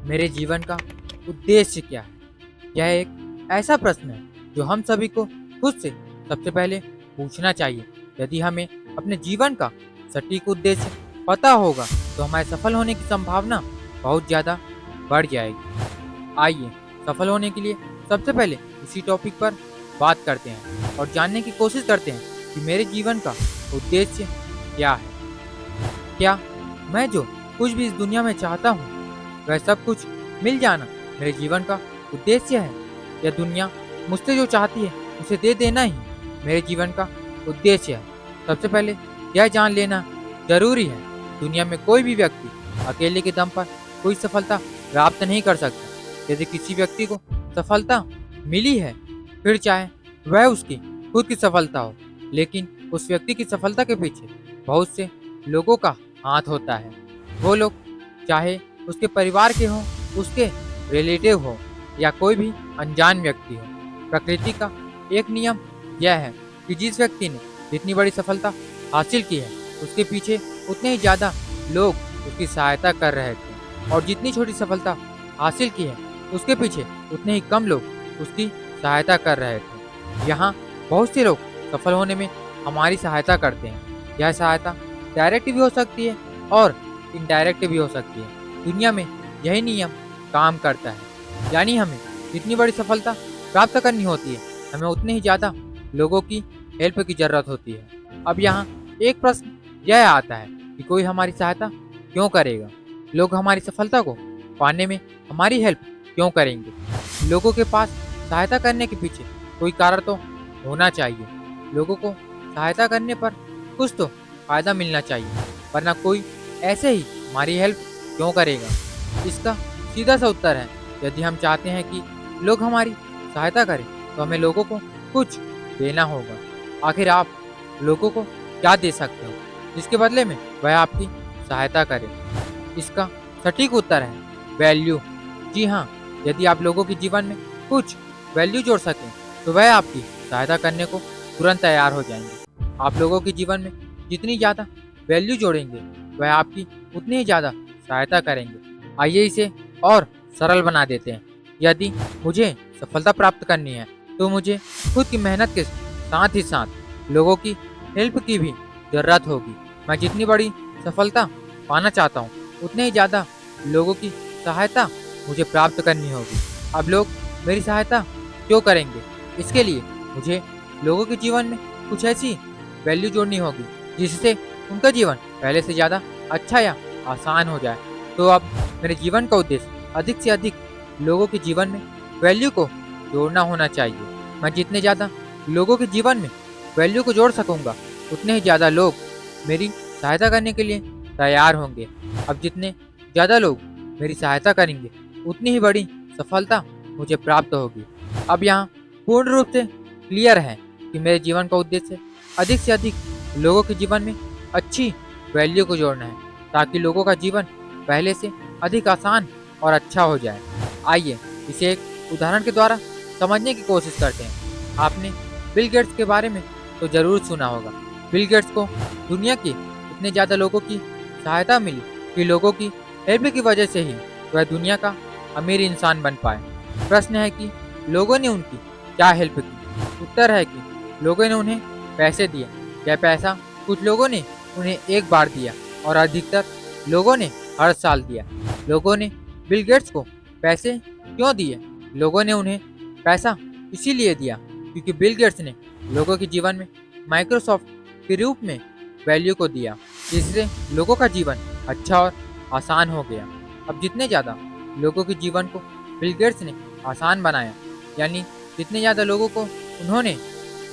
मेरे जीवन का उद्देश्य क्या है? यह एक ऐसा प्रश्न है जो हम सभी को खुद से सबसे पहले पूछना चाहिए। यदि हमें अपने जीवन का सटीक उद्देश्य पता होगा तो हमारे सफल होने की संभावना बहुत ज़्यादा बढ़ जाएगी। आइए सफल होने के लिए सबसे पहले इसी टॉपिक पर बात करते हैं और जानने की कोशिश करते हैं कि मेरे जीवन का उद्देश्य क्या है। क्या मैं जो कुछ भी इस दुनिया में चाहता हूँ वह सब कुछ मिल जाना मेरे जीवन का उद्देश्य है, या दुनिया मुझसे जो चाहती है उसे दे देना ही मेरे जीवन का उद्देश्य है? सबसे पहले यह जान लेना जरूरी है, दुनिया में कोई भी व्यक्ति अकेले के दम पर कोई सफलता प्राप्त नहीं कर सकता। यदि किसी व्यक्ति को सफलता मिली है, फिर चाहे वह उसकी खुद की सफलता हो, लेकिन उस व्यक्ति की सफलता के पीछे बहुत से लोगों का हाथ होता है। वो लोग चाहे उसके परिवार के हों, उसके रिलेटिव हो, या कोई भी अनजान व्यक्ति हो। प्रकृति का एक नियम यह है कि जिस व्यक्ति ने जितनी बड़ी सफलता हासिल की है उसके पीछे उतने ही ज़्यादा लोग उसकी सहायता कर रहे थे, और जितनी छोटी सफलता हासिल की है उसके पीछे उतने ही कम लोग उसकी सहायता कर रहे थे। यहाँ बहुत से लोग सफल होने में हमारी सहायता करते हैं। यह सहायता डायरेक्ट भी हो सकती है और इनडायरेक्ट भी हो सकती है। दुनिया में यही नियम काम करता है, यानी हमें जितनी बड़ी सफलता प्राप्त करनी होती है हमें उतने ही ज़्यादा लोगों की हेल्प की ज़रूरत होती है। अब यहाँ एक प्रश्न यह आता है कि कोई हमारी सहायता क्यों करेगा? लोग हमारी सफलता को पाने में हमारी हेल्प क्यों करेंगे? लोगों के पास सहायता करने के पीछे कोई कारण तो होना चाहिए। लोगों को सहायता करने पर कुछ तो फायदा मिलना चाहिए, वरना कोई ऐसे ही हमारी हेल्प क्यों करेगा? इसका सीधा सा उत्तर है, यदि हम चाहते हैं कि लोग हमारी सहायता करें तो हमें लोगों को कुछ देना होगा। आखिर आप लोगों को क्या दे सकते हो जिसके बदले में वह आपकी सहायता करे? इसका सटीक उत्तर है वैल्यू। जी हाँ, यदि आप लोगों के जीवन में कुछ वैल्यू जोड़ सकें तो वह आपकी सहायता करने को तुरंत तैयार हो जाएंगे। आप लोगों के जीवन में जितनी ज़्यादा वैल्यू जोड़ेंगे वह आपकी उतनी ही ज़्यादा सहायता करेंगे। आइए इसे और सरल बना देते हैं। यदि मुझे सफलता प्राप्त करनी है तो मुझे खुद की मेहनत के साथ ही साथ लोगों की हेल्प की भी ज़रूरत होगी। मैं जितनी बड़ी सफलता पाना चाहता हूँ उतने ही ज़्यादा लोगों की सहायता मुझे प्राप्त करनी होगी। अब लोग मेरी सहायता क्यों करेंगे? इसके लिए मुझे लोगों के जीवन में कुछ ऐसी वैल्यू जोड़नी होगी जिससे उनका जीवन पहले से ज़्यादा अच्छा या आसान हो जाए। तो अब मेरे जीवन का उद्देश्य अधिक से अधिक लोगों के जीवन में वैल्यू को जोड़ना होना चाहिए। मैं जितने ज़्यादा लोगों के जीवन में वैल्यू को जोड़ सकूंगा उतने ही ज़्यादा लोग मेरी सहायता करने के लिए तैयार होंगे। अब जितने ज़्यादा लोग मेरी सहायता करेंगे उतनी ही बड़ी सफलता मुझे प्राप्त होगी। अब यहाँ पूर्ण रूप से क्लियर है कि मेरे जीवन का उद्देश्य अधिक से अधिक लोगों के जीवन में अच्छी वैल्यू को जोड़ना है, ताकि लोगों का जीवन पहले से अधिक आसान और अच्छा हो जाए। आइए इसे एक उदाहरण के द्वारा समझने की कोशिश करते हैं। आपने बिल गेट्स के बारे में तो जरूर सुना होगा। बिल गेट्स को दुनिया के इतने ज़्यादा लोगों की सहायता मिली कि लोगों की हेल्प की वजह से ही वह दुनिया का अमीर इंसान बन पाए। प्रश्न है कि लोगों ने उनकी क्या हेल्प की? उत्तर है कि लोगों ने उन्हें पैसे दिए। यह पैसा कुछ लोगों ने उन्हें एक बार दिया और अधिकतर लोगों ने हर साल दिया। लोगों ने बिल गेट्स को पैसे क्यों दिए? लोगों ने उन्हें पैसा इसीलिए दिया क्योंकि बिल गेट्स ने लोगों के जीवन में माइक्रोसॉफ्ट के रूप में वैल्यू को दिया, जिससे लोगों का जीवन अच्छा और आसान हो गया। अब जितने ज़्यादा लोगों के जीवन को बिल गेट्स ने आसान बनाया, यानी जितने ज़्यादा लोगों को उन्होंने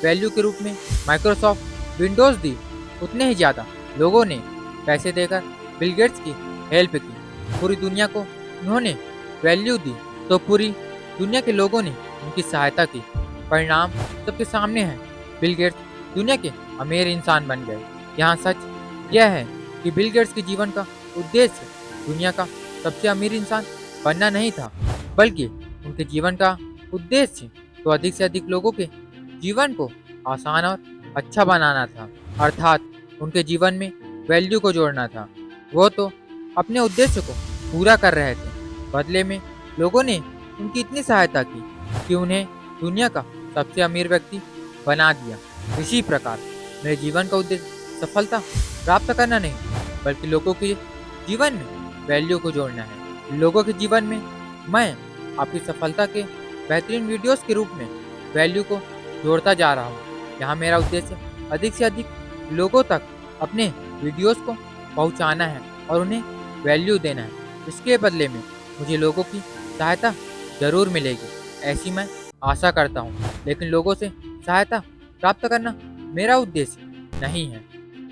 वैल्यू के रूप में माइक्रोसॉफ्ट विंडोज़ दी, उतने ही ज़्यादा लोगों ने पैसे देकर बिल गेट्स की हेल्प की। पूरी दुनिया को उन्होंने वैल्यू दी तो पूरी दुनिया के लोगों ने उनकी सहायता की। परिणाम सबके सामने है, बिल गेट्स दुनिया के अमीर इंसान बन गए। यहाँ सच यह है कि बिल गेट्स के जीवन का उद्देश्य दुनिया का सबसे अमीर इंसान बनना नहीं था, बल्कि उनके जीवन का उद्देश्य तो अधिक से अधिक लोगों के जीवन को आसान और अच्छा बनाना था, अर्थात उनके जीवन में वैल्यू को जोड़ना था। वो तो अपने उद्देश्य को पूरा कर रहे थे, बदले में लोगों ने उनकी इतनी सहायता की कि उन्हें दुनिया का सबसे अमीर व्यक्ति बना दिया। इसी प्रकार मेरे जीवन का उद्देश्य सफलता प्राप्त करना नहीं, बल्कि लोगों के जीवन में वैल्यू को जोड़ना है। लोगों के जीवन में मैं आपकी सफलता के बेहतरीन वीडियोस के रूप में वैल्यू को जोड़ता जा रहा हूँ। यहाँ मेरा उद्देश्य अधिक से अधिक लोगों तक अपने वीडियोस को पहुँचाना है और उन्हें वैल्यू देना है। इसके बदले में मुझे लोगों की सहायता जरूर मिलेगी, ऐसी मैं आशा करता हूँ। लेकिन लोगों से सहायता प्राप्त करना मेरा उद्देश्य नहीं है।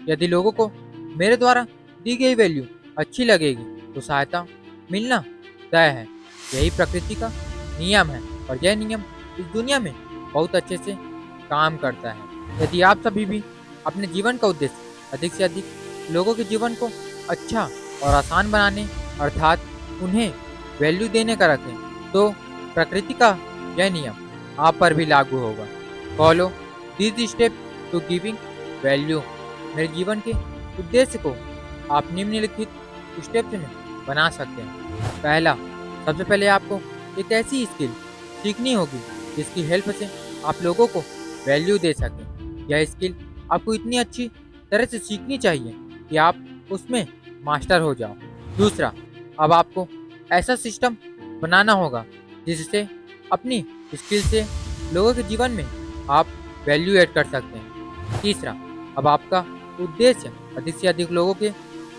यदि लोगों को मेरे द्वारा दी गई वैल्यू अच्छी लगेगी तो सहायता मिलना तय है। यही प्रकृति का नियम है और यह नियम इस दुनिया में बहुत अच्छे से काम करता है। यदि आप सभी भी अपने जीवन का उद्देश्य अधिक से अधिक लोगों के जीवन को अच्छा और आसान बनाने अर्थात उन्हें वैल्यू देने का रखें, तो प्रकृति का यह नियम आप पर भी लागू होगा। Follow this step to giving value. मेरे जीवन के उद्देश्य को आप निम्नलिखित स्टेप्स में बना सकते हैं। पहला, सबसे पहले आपको एक ऐसी स्किल सीखनी होगी जिसकी हेल्प से आप लोगों को वैल्यू दे सकें। यह स्किल आपको इतनी अच्छी तरह से सीखनी चाहिए कि आप उसमें मास्टर हो जाओ। दूसरा, अब आपको ऐसा सिस्टम बनाना होगा जिससे अपनी स्किल से लोगों के जीवन में आप वैल्यू ऐड कर सकते हैं। तीसरा, अब आपका उद्देश्य अधिक से अधिक लोगों के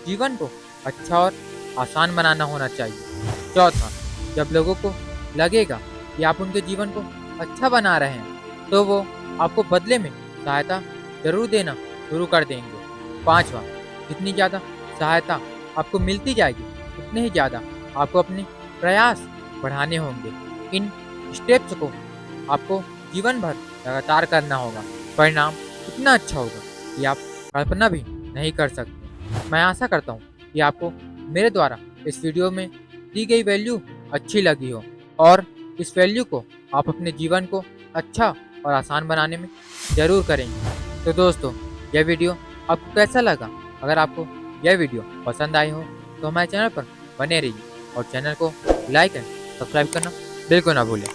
जीवन को अच्छा और आसान बनाना होना चाहिए। चौथा, जब लोगों को लगेगा कि आप उनके जीवन को अच्छा बना रहे हैं तो वो आपको बदले में सहायता जरूर देना शुरू कर देंगे। पांचवा, जितनी ज़्यादा सहायता आपको मिलती जाएगी उतने ही ज़्यादा आपको अपने प्रयास बढ़ाने होंगे। इन स्टेप्स को आपको जीवन भर लगातार करना होगा। परिणाम इतना अच्छा होगा कि आप कल्पना भी नहीं कर सकते। मैं आशा करता हूँ कि आपको मेरे द्वारा इस वीडियो में दी गई वैल्यू अच्छी लगी हो और इस वैल्यू को आप अपने जीवन को अच्छा और आसान बनाने में ज़रूर करेंगे। तो दोस्तों, यह वीडियो आपको कैसा लगा? अगर आपको यह वीडियो पसंद आई हो तो हमारे चैनल पर बने रहिए और चैनल को लाइक एंड सब्सक्राइब करना बिल्कुल ना भूलें।